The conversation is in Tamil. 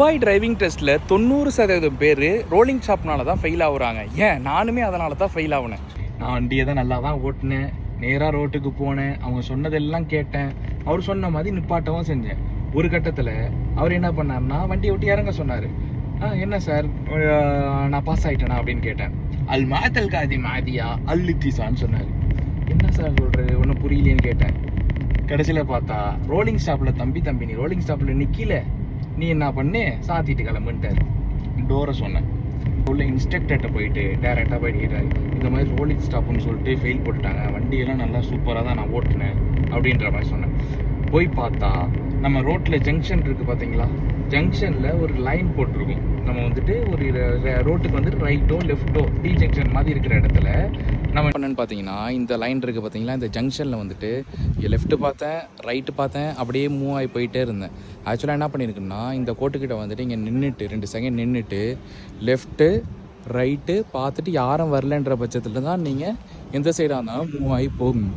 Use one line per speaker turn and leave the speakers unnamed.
துபாய் டிரைவிங் டெஸ்ட்டில் 90% பேர் ரோலிங் ஷாப்னால தான் ஃபெயில் ஆகுறாங்க. ஏன் நானுமே அதனால தான் ஃபெயில் ஆகுனேன். நான் வண்டியை தான் நல்லா தான் ஓட்டினேன், நேராக ரோட்டுக்கு போனேன், அவங்க சொன்னதெல்லாம் கேட்டேன், அவர் சொன்ன மாதிரி நிப்பாட்டவும் செஞ்சேன். ஒரு கட்டத்தில் அவர் என்ன பண்ணார்னா வண்டியை விட்டு இறங்க சொன்னார். என்ன சார் நான் பாஸ் ஆகிட்டேனா அப்படின்னு கேட்டேன். அல் மாத்தல் காதி மாதியா அல்லித்திசான்னு சொன்னார். என்ன சார் சொல்கிறது, ஒன்றும் புரியலேன்னு கேட்டேன். கடைசியில் பார்த்தா ரோலிங் ஸ்டாப்பில் தம்பி நீ ரோலிங் ஸ்டாப்பில் நிற்கல, நீ என்ன பண்ணு சாத்திட்டு கிளம்புன்ட்டார். டோரை சொன்னேன். உள்ள இன்ஸ்ட்ரக்டர்கிட்ட போயிட்டு டேரெக்டாக போயிட்டு கேட்டார், இந்த மாதிரி ரோலிங் ஸ்டாப்னு சொல்லிட்டு ஃபெயில் போட்டுட்டாங்க, வண்டியெல்லாம் நல்லா சூப்பராக தான் நான் ஓட்டினேன் அப்படின்ற மாதிரி சொன்னேன். போய் பார்த்தா நம்ம ரோட்டில் ஜங்ஷன் இருக்குது பார்த்தீங்களா, ஜங்ஷனில் ஒரு லைன் போட்டிருக்கும். நம்ம வந்துட்டு ஒரு ரோட்டுக்கு வந்துட்டு ரைட்டோ லெஃப்ட்டோ டி ஜங்ஷன் மாதிரி இருக்கிற இடத்துல நம்ம என்னன்னு பார்த்தீங்கன்னா இந்த லைன் இருக்குது பார்த்தீங்களா, இந்த ஜங்ஷனில் வந்துட்டு லெஃப்ட்டு பார்த்தேன் ரைட்டு பார்த்தேன், அப்படியே மூவ் ஆகி போயிட்டே இருந்தேன். ஆக்சுவலாக என்ன பண்ணியிருக்குன்னா இந்த கோட்டுக்கிட்ட வந்துட்டு இங்கே நின்றுட்டு 2 செகண்ட் நின்றுட்டு லெஃப்ட்டு ரைட்டு பார்த்துட்டு யாரும் வரலன்ற பட்சத்தில் தான் நீங்கள் எந்த சைடாக இருந்தாலும் மூவ் ஆகி போகும்.